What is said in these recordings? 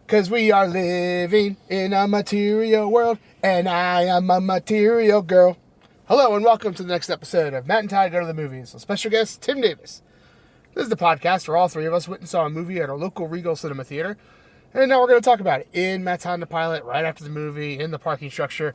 'Cause we are living in a material world, and I am a material girl. Hello, and welcome to the next episode of Matt and Todd Go to the Movies with special guest Tim Davis. This is the podcast where all three of us went and saw a movie at our local Regal Cinema Theater, and now we're going to talk about it in Matt's Honda Pilot, right after the movie, in the parking structure,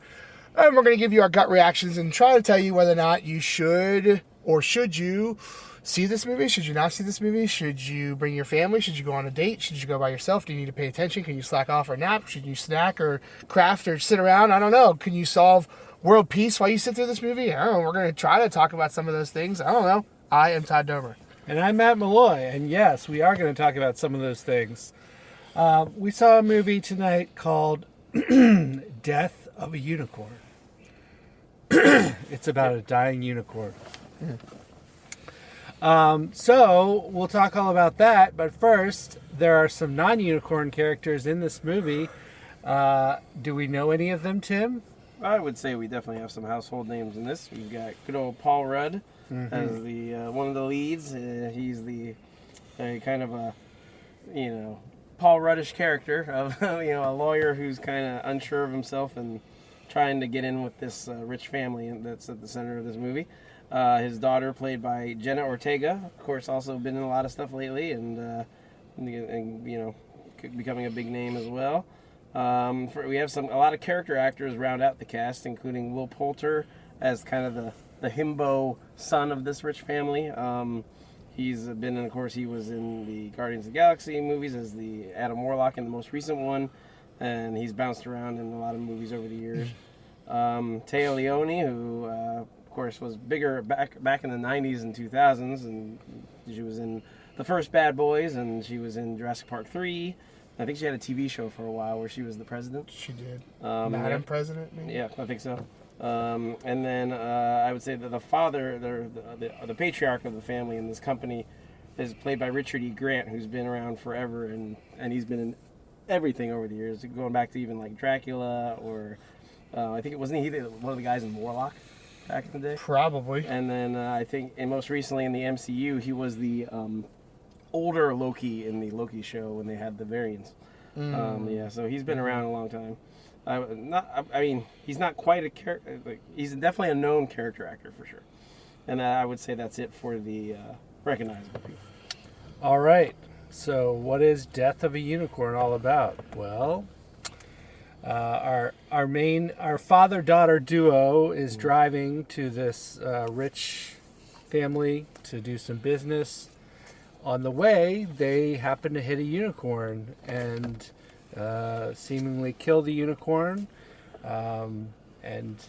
and we're going to give you our gut reactions and try to tell you whether or not you should or should you see this movie? Should you not see this movie? Should you bring your family? Should you go on a date? Should you go by yourself? Do you need to pay attention? Can you slack off or nap? Should you snack or craft or sit around? I don't know. Can you solve world peace while you sit through this movie? I don't know. We're going to try to talk about some of those things. I don't know. I am Todd Domer. And I'm Matt Malloy. And yes, we are going to talk about some of those things. We saw a movie tonight called Death of a Unicorn. It's about a dying unicorn. So we'll talk all about that, but first, there are some non-unicorn characters in this movie. Do we know any of them, Tim? I would say we definitely have some household names in this. We've got good old Paul Rudd as the one of the leads. He's the kind of a Paul Ruddish character of a lawyer who's kind of unsure of himself and trying to get in with this rich family that's at the center of this movie. His daughter, played by Jenna Ortega, of course, also been in a lot of stuff lately, and becoming a big name as well. We have a lot of character actors round out the cast, including Will Poulter as kind of the himbo son of this rich family. He's been, and of course, he was in the Guardians of the Galaxy movies as the Adam Warlock in the most recent one, and he's bounced around in a lot of movies over the years. Téa Leoni, who of course was bigger back in the 90s and 2000s, and she was in the first Bad Boys, and she was in Jurassic Park 3. I think she had a TV show for a while where she was the president. She did. Madam President, maybe? Yeah, I think so. And then I would say that the father, the patriarch of the family in this company, is played by Richard E. Grant, who's been around forever, and he's been in everything over the years, going back to even like Dracula, or I think wasn't he one of the guys in Warlock back in the day? Probably. And then I think, and most recently in the MCU, he was the older Loki in the Loki show when they had the variants. So he's been around a long time. He's not quite a character. He's definitely a known character actor for sure. And I would say that's it for the recognizable people. All right. So what is Death of a Unicorn all about? Well, our father-daughter duo is driving to this rich family to do some business. On the way, they happen to hit a unicorn and seemingly kill the unicorn. In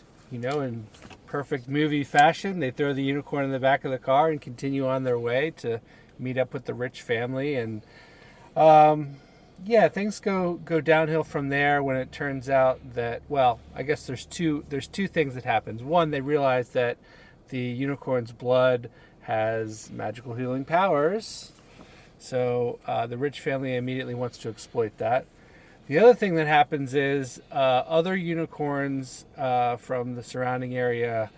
perfect movie fashion, they throw the unicorn in the back of the car and continue on their way to meet up with the rich family. And things go downhill from there when it turns out that, well, I guess there's two things that happens. One, they realize that the unicorn's blood has magical healing powers, so the rich family immediately wants to exploit that. The other thing that happens is other unicorns from the surrounding area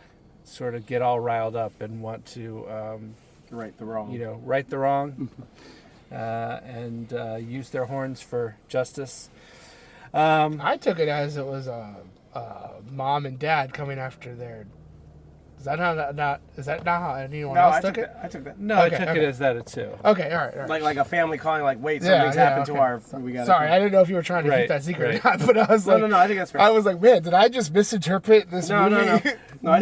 sort of get all riled up and want to right the wrong. Mm-hmm. And use their horns for justice. I took it as it was mom and dad coming after their. Is that not how anyone else took it? I took that. No, okay, I took it as that too. Okay, all right. Like a family calling, like, wait, something's happened to our. Sorry, I didn't know if you were trying to keep that secret or not, but I was like, no, I think that's right. I was like, man, did I just misinterpret this movie? No.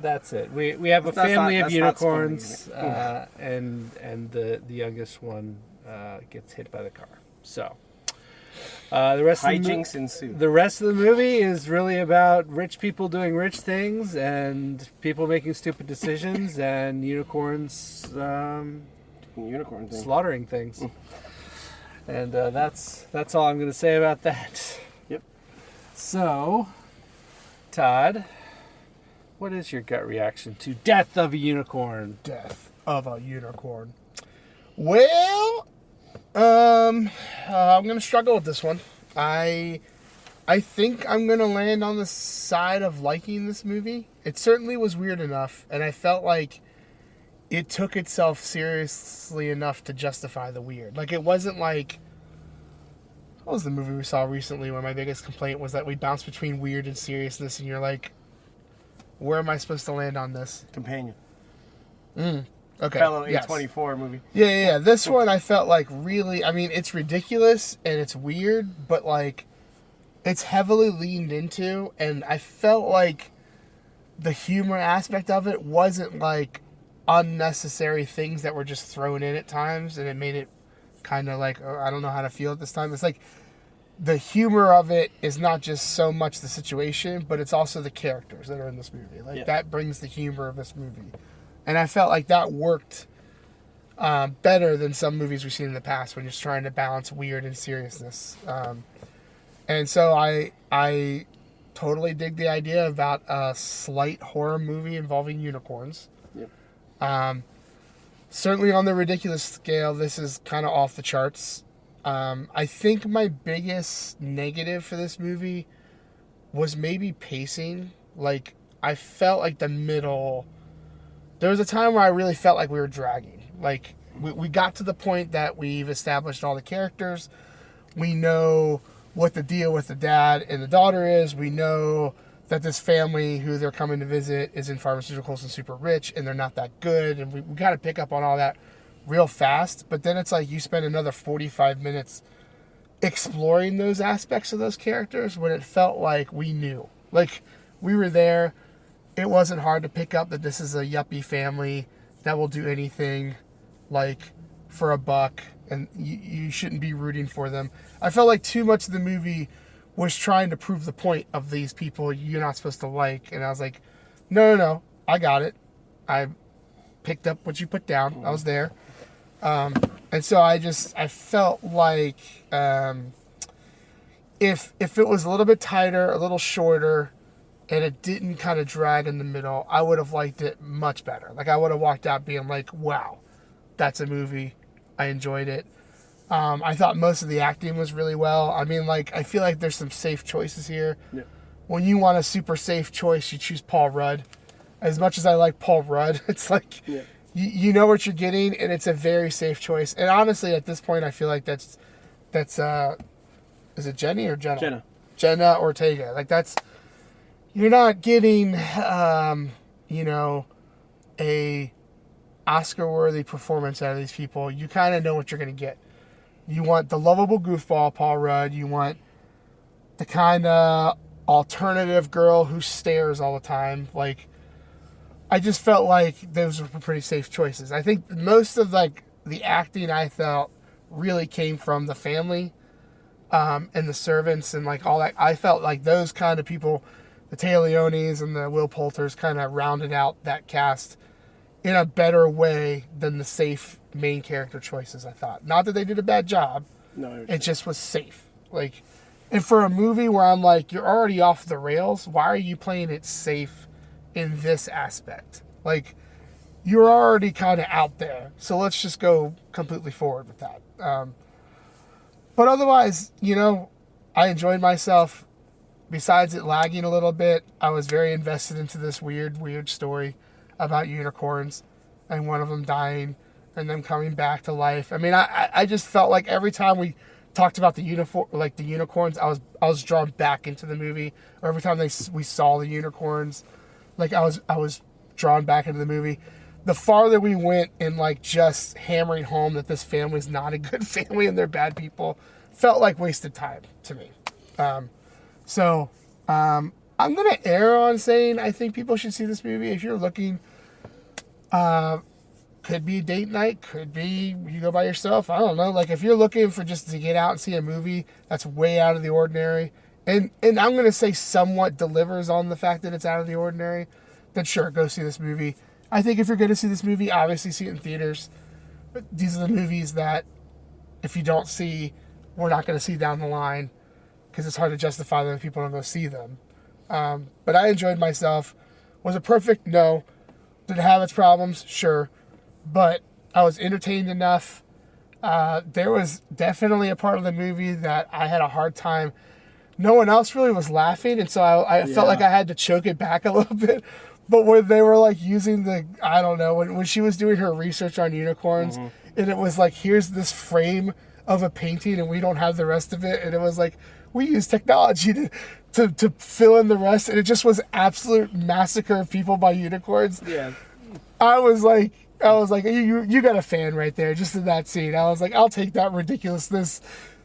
That's it. We have a family of unicorns, and the youngest one gets hit by the car. So. The rest hijinks ensue. The rest of the movie is really about rich people doing rich things and people making stupid decisions and unicorns slaughtering things. And that's all I'm going to say about that. Yep. So, Todd, what is your gut reaction to Death of a Unicorn? Death of a Unicorn. Well, I'm going to struggle with this one. I think I'm going to land on the side of liking this movie. It certainly was weird enough, and I felt like it took itself seriously enough to justify the weird. Like, it wasn't like what was the movie we saw recently where my biggest complaint was that we bounced between weird and seriousness, and you're like, where am I supposed to land on this? Companion. Okay. Fellow yes. A24 movie. Yeah. This one I felt like really, I mean, it's ridiculous and it's weird, but like, it's heavily leaned into, and I felt like the humor aspect of it wasn't like unnecessary things that were just thrown in at times, and it made it kind of like, oh, I don't know how to feel at this time. It's like the humor of it is not just so much the situation, but it's also the characters that are in this movie. Like that brings the humor of this movie. And I felt like that worked better than some movies we've seen in the past when you're just trying to balance weird and seriousness. And so I totally dig the idea about a slight horror movie involving unicorns. Yep. Certainly on the ridiculous scale, this is kind of off the charts. I think my biggest negative for this movie was maybe pacing. Like, I felt like the middle... There was a time where I really felt like we were dragging. Like, we got to the point that we've established all the characters. We know what the deal with the dad and the daughter is. We know that this family who they're coming to visit is in pharmaceuticals and super rich, and they're not that good. And we got to pick up on all that real fast. But then it's like you spend another 45 minutes exploring those aspects of those characters when it felt like we knew. Like, we were there. It wasn't hard to pick up that this is a yuppie family that will do anything, like, for a buck, and you shouldn't be rooting for them. I felt like too much of the movie was trying to prove the point of these people you're not supposed to like, and I was like, no, I got it. I picked up what you put down. I was there. And so I felt like if it was a little bit tighter, a little shorter, and it didn't kind of drag in the middle, I would have liked it much better. Like, I would have walked out being like, wow, that's a movie. I enjoyed it. I thought most of the acting was really well. I mean, like, I feel like there's some safe choices here. Yeah. When you want a super safe choice, you choose Paul Rudd. As much as I like Paul Rudd, it's like, you know what you're getting, and it's a very safe choice. And honestly, at this point, I feel like that's is it Jenny or Jenna? Jenna Ortega. Like, that's... You're not getting, a Oscar-worthy performance out of these people. You kind of know what you're going to get. You want the lovable goofball, Paul Rudd. You want the kind of alternative girl who stares all the time. Like, I just felt like those were pretty safe choices. I think most of, like, the acting I felt really came from the family and the servants and, like, all that. I felt like those kind of people... The Leones and the Will Poulters kind of rounded out that cast in a better way than the safe main character choices, I thought. Not that they did a bad job. No, it just was safe. Like, and for a movie where I'm like, you're already off the rails, why are you playing it safe in this aspect? Like, you're already kind of out there, so let's just go completely forward with that. But otherwise, I enjoyed myself. Besides it lagging a little bit, I was very invested into this weird story about unicorns and one of them dying and them coming back to life. I mean, I just felt like every time we talked about the unicorns, I was drawn back into the movie. Or every time we saw the unicorns, like I was drawn back into the movie. The farther we went in, like, just hammering home that this family's not a good family and they're bad people, felt like wasted time to me. So, I'm going to err on saying I think people should see this movie. If you're looking, could be date night, could be you go by yourself. I don't know. Like, if you're looking for just to get out and see a movie that's way out of the ordinary, and I'm going to say somewhat delivers on the fact that it's out of the ordinary, then sure, go see this movie. I think if you're going to see this movie, obviously see it in theaters. But these are the movies that if you don't see, we're not going to see down the line. Because it's hard to justify them if people don't go see them. But I enjoyed myself. Was it perfect? No. Did it have its problems? Sure. But I was entertained enough. There was definitely a part of the movie that I had a hard time. No one else really was laughing, and so I felt like I had to choke it back a little bit. But when they were, like, using when she was doing her research on unicorns, and it was like, here's this frame of a painting and we don't have the rest of it. And it was like, we use technology to fill in the rest. And it just was absolute massacre of people by unicorns. Yeah. I was like, you got a fan right there, just in that scene. I was like, I'll take that ridiculousness.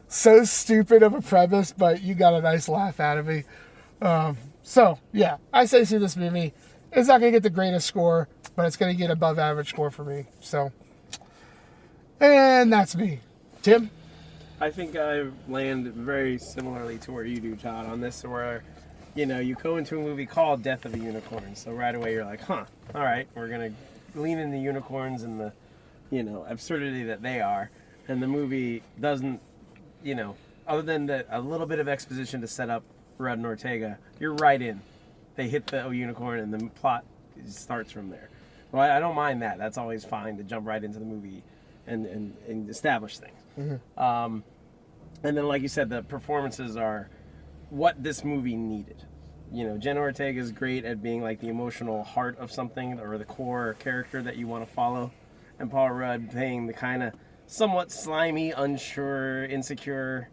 So stupid of a premise, but you got a nice laugh out of me. So, yeah, I say see this movie. It's not going to get the greatest score, but it's going to get above average score for me. So, and that's me. Tim? I think I land very similarly to where you do, Todd, on this, where, you go into a movie called Death of a Unicorn. So right away you're like, all right, we're going to lean into unicorns and the, absurdity that they are. And the movie doesn't, other than a little bit of exposition to set up Rudd and Ortega, you're right in. They hit the unicorn and the plot starts from there. Well, I don't mind that. That's always fine to jump right into the movie and establish things. Mm-hmm. And then, like you said, the performances are what this movie needed. Jenna Ortega is great at being like the emotional heart of something or the core character that you want to follow. And Paul Rudd playing the kind of somewhat slimy, unsure, insecure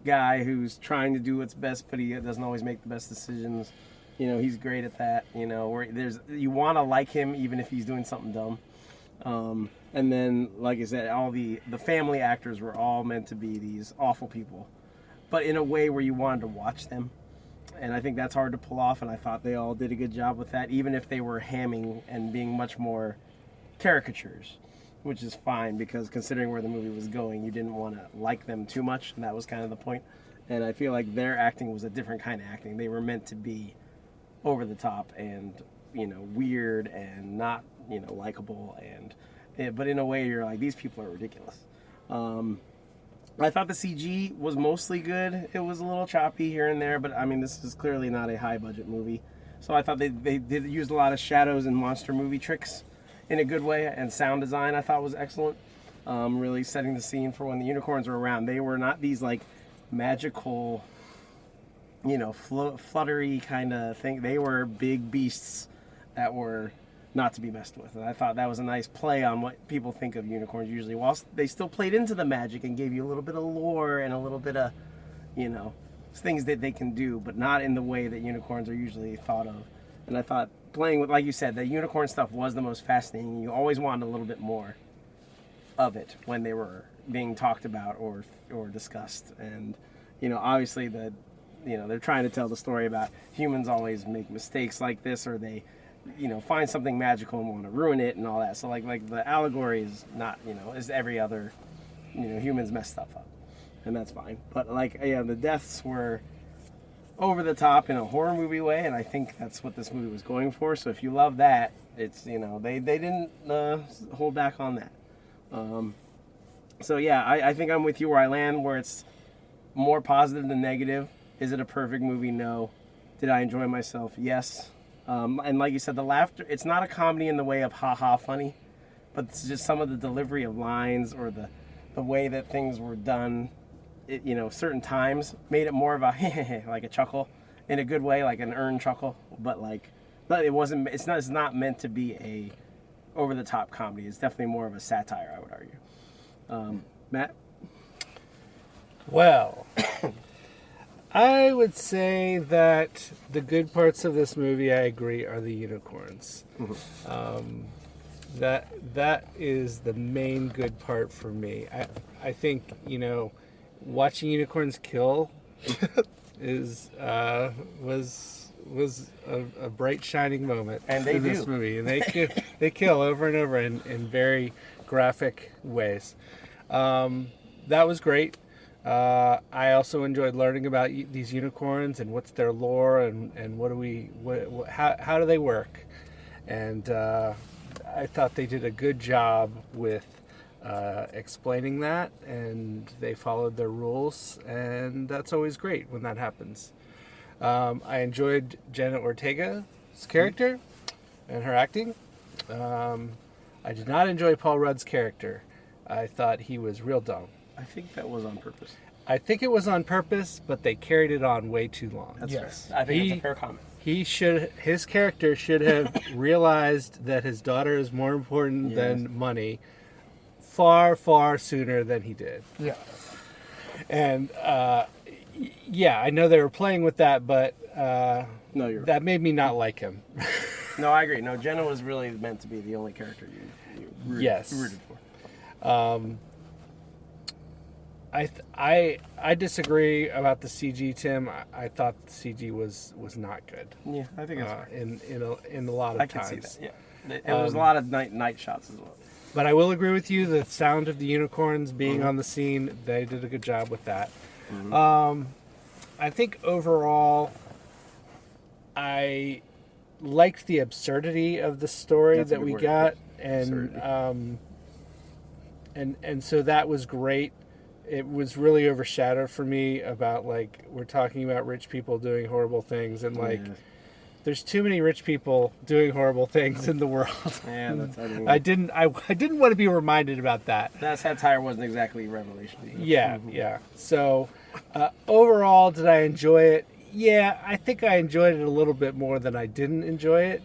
guy who's trying to do what's best, but he doesn't always make the best decisions. He's great at that. Where you want to like him even if he's doing something dumb. And then, like I said, all the family actors were all meant to be these awful people, but in a way where you wanted to watch them. And I think that's hard to pull off, and I thought they all did a good job with that, even if they were hamming and being much more caricatures, which is fine, because considering where the movie was going, you didn't want to like them too much, and that was kind of the point. And I feel like their acting was a different kind of acting. They were meant to be over the top and, weird and not, likable, but in a way you're like, these people are ridiculous. I thought the CG was mostly good. It was a little choppy here and there, but I mean, this is clearly not a high budget movie. So I thought they did use a lot of shadows and monster movie tricks in a good way, and sound design I thought was excellent. Really setting the scene for when the unicorns were around. They were not these like magical, fluttery kind of thing. They were big beasts that were not to be messed with. And I thought that was a nice play on what people think of unicorns usually, whilst they still played into the magic and gave you a little bit of lore and a little bit of, things that they can do, but not in the way that unicorns are usually thought of. And I thought playing with, like you said, the unicorn stuff was the most fascinating. You always wanted a little bit more of it when they were being talked about or discussed. And, obviously they're trying to tell the story about humans always make mistakes like this, or they find something magical and want to ruin it and all that. So like the allegory is not, is every other, humans mess stuff up, and that's fine. But the deaths were over the top in a horror movie way, and I think that's what this movie was going for. So if you love that, it's, they didn't hold back on that. So yeah, I think I'm with you where I land, where it's more positive than negative. Is it a perfect movie? No. Did I enjoy myself? Yes. And like you said, the laughter, it's not a comedy in the way of ha-ha funny, but it's just some of the delivery of lines or the way that things were done, certain times made it more of a like a chuckle in a good way, like an earned chuckle, but it's not meant to be a over-the-top comedy. It's definitely more of a satire, I would argue. Matt? Well, I would say that the good parts of this movie, I agree, are the unicorns. Mm-hmm. That is the main good part for me. I think, watching unicorns kill was a bright shining moment in this movie, and they kill over and over in very graphic ways. That was great. I also enjoyed learning about these unicorns and what's their lore and how do they work, and I thought they did a good job with explaining that, and they followed their rules, and that's always great when that happens. I enjoyed Jenna Ortega's character and her acting. I did not enjoy Paul Rudd's character. I thought he was real dumb. I think that was on purpose. I think it was on purpose, but they carried it on way too long. That's fair. I think that's a fair comment. His character should have realized that his daughter is more important than money far, far sooner than he did. Yeah. And yeah, I know they were playing with that, but that made me not like him. No, I agree. No, Jenna was really meant to be the only character you rooted for. I disagree about the CG, Tim. I thought the CG was not good. Yeah, I think that's fair. in a lot of times. I can see that. Yeah, it was a lot of night shots as well. But I will agree with you. The sound of the unicorns being on the scene, they did a good job with that. I think overall, I liked the absurdity of the story that we got, and so that was great. It was really overshadowed for me about, like, we're talking about rich people doing horrible things, and there's too many rich people doing horrible things in the world. Yeah, that's. I didn't want to be reminded about that. That satire wasn't exactly a revelation. Yeah. So overall, did I enjoy it? Yeah, I think I enjoyed it a little bit more than I didn't enjoy it.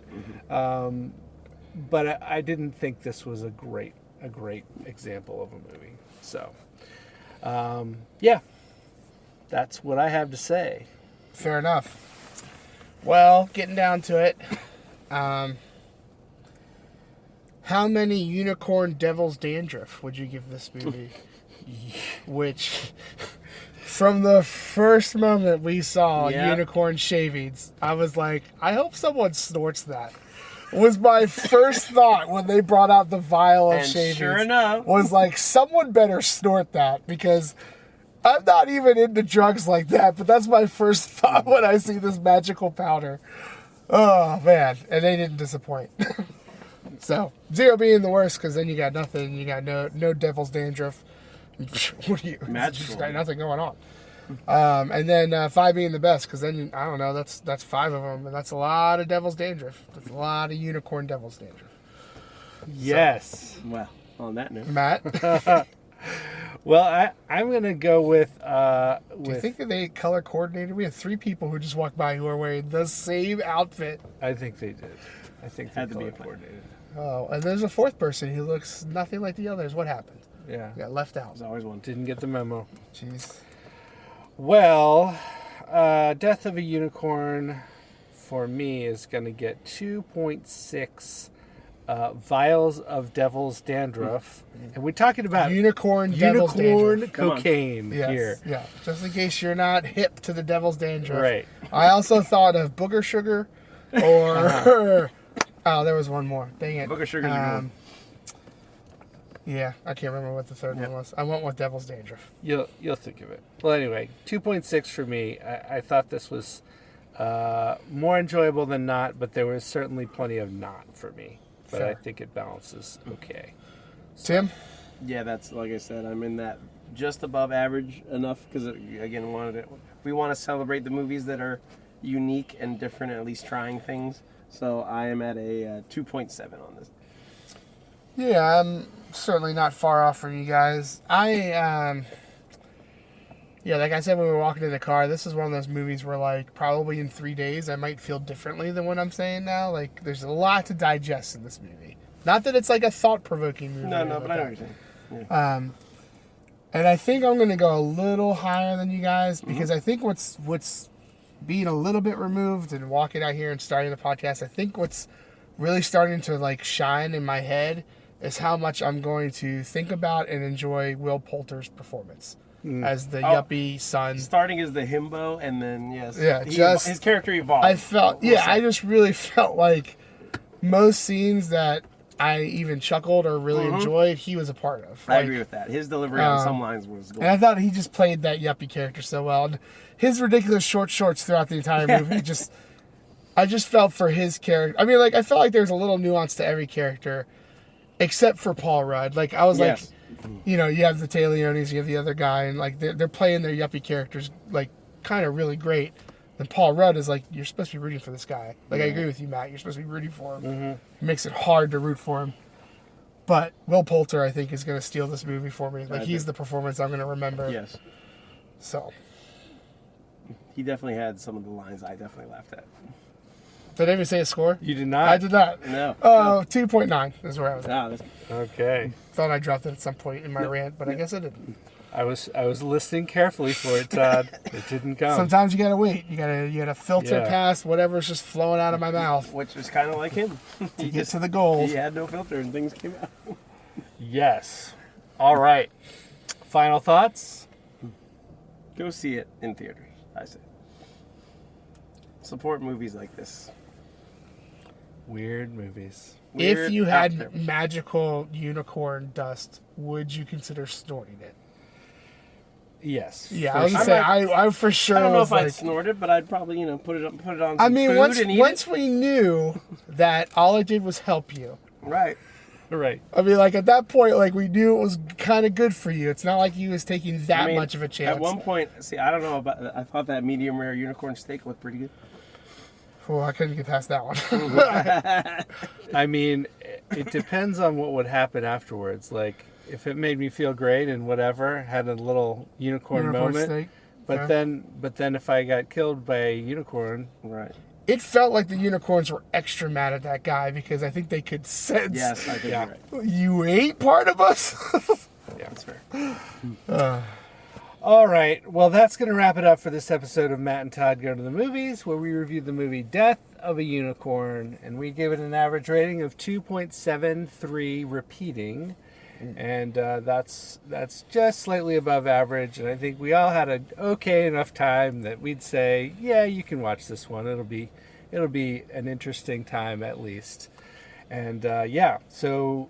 But I didn't think this was a great example of a movie. So. Yeah, that's what I have to say. Fair enough. Well, getting down to it, how many unicorn devil's dandruff would you give this movie? Which, from the first moment we saw unicorn shavings, I was like, I hope someone snorts that. Was my first thought when they brought out the vial of shavings. Sure enough. Was like, someone better snort that, because I'm not even into drugs like that, but that's my first thought when I see this magical powder. Oh, man. And they didn't disappoint. So, 0 being the worst, because then you got nothing. You got no devil's dandruff. What are you? Magical. You just got nothing going on. And then 5 being the best, because then, I don't know, that's 5 of them, and that's a lot of devil's dandruff. That's a lot of unicorn devil's dandruff. Yes. So, well, on that note. Matt? Well, I'm going to go with... Do you think that they color coordinated? We had 3 people who just walked by who are wearing the same outfit. I think they did. I think they had to be coordinated. Oh, and there's a 4th person who looks nothing like the others. What happened? Yeah. Got left out. There's always one. Didn't get the memo. Jeez. Well, Death of a Unicorn for me is going to get 2.6 vials of devil's dandruff. And we're talking about unicorn dandruff. Cocaine here. Yeah, just in case you're not hip to the devil's dandruff. Right. I also thought of booger sugar or... Oh, there was one more. Dang it. Booger sugar's a good one. Yeah, I can't remember what the third one was. I went with devil's dandruff. You'll think of it. Well, anyway, 2.6 for me. I thought this was more enjoyable than not, but there was certainly plenty of not for me. But Fair. I think it balances okay. Tim? Yeah, that's, like I said, I'm in that just above average enough, because, again, we want to celebrate the movies that are unique and different, at least trying things. So I am at a 2.7 on this. Yeah, I'm certainly not far off from you guys. Yeah, like I said when we were walking in the car, this is one of those movies where, like, probably in 3 days I might feel differently than what I'm saying now. Like, there's a lot to digest in this movie. Not that it's like a thought-provoking movie. No, but I know what you're saying. Yeah. And I think I'm going to go a little higher than you guys, because I think what's being a little bit removed and walking out here and starting the podcast, I think what's really starting to, like, shine in my head is how much I'm going to think about and enjoy Will Poulter's performance as the yuppie son. Starting as the himbo, and then, his character evolved. I just really felt like most scenes that I even chuckled or really enjoyed, he was a part of. I agree with that. His delivery on some lines was good. And I thought he just played that yuppie character so well. And his ridiculous short shorts throughout the entire movie, I just felt for his character. I mean, like, I felt like there's a little nuance to every character, except for Paul Rudd. Like, I was like, you know, you have the Taleones, you have the other guy, and, like, they're playing their yuppie characters, like, kind of really great. And Paul Rudd is like, you're supposed to be rooting for this guy. Like, I agree with you, Matt. You're supposed to be rooting for him. It makes it hard to root for him. But Will Poulter, I think, is going to steal this movie for me. Like, he's the performance I'm going to remember. Yes. So. He definitely had some of the lines I definitely laughed at. Did I even say a score? You did not. I did not. No. 2.9 is where I was at. Ah, that's Okay. Thought I dropped it at some point in my rant, but I guess I didn't. I was listening carefully for it, Todd. It didn't come. Sometimes you gotta wait. You gotta filter Yeah. past whatever's just flowing out of my mouth which is kind of like him. to get to the goals. He had no filter and things came out. Yes. All right. Final thoughts? Go see it in theaters, I say. Support movies like this. Weird movies. If Weird you had after- magical unicorn dust, would you consider snorting it? Yes. Yeah, for I was gonna sure. say I for sure. I don't know was if I'd like, snort it, but I'd probably put it on some I mean, food once and eat once it. we knew that all it did was help you. Right. Right. I mean, like at that point, like we knew it was kind of good for you. It's not like he was taking that I mean, much of a chance. At one point, see, I don't know about that. I thought that medium rare unicorn steak looked pretty good. Oh, I couldn't get past that one. I mean, it depends on what would happen afterwards. Like, if it made me feel great and whatever, had a little unicorn moment. steak. But Yeah. then if I got killed by a unicorn, Right. It felt like the unicorns were extra mad at that guy because I think they could sense Yes, I think Yeah. you're right. you ate part of us. yeah. That's fair. All right. Well, that's going to wrap it up for this episode of Matt and Todd Go to the Movies, where we reviewed the movie Death of a Unicorn, and we gave it an average rating of 2.73 repeating, and that's just slightly above average. And I think we all had an okay enough time that we'd say, yeah, you can watch this one. It'll be an interesting time at least. And yeah, so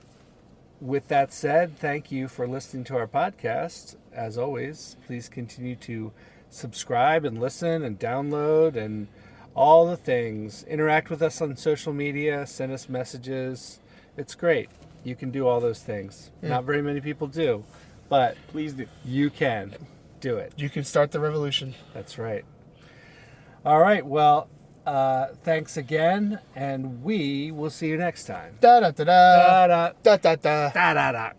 with that said, thank you for listening to our podcast. As always, please continue to subscribe and listen and download and all the things. Interact with us on social media, send us messages. It's great. You can do all those things. Not very many people do, but Please do. you can do it. You can start the revolution. That's right. All right. Well, thanks again, and we will see you next time. Da da da da Da da da da da. da da da.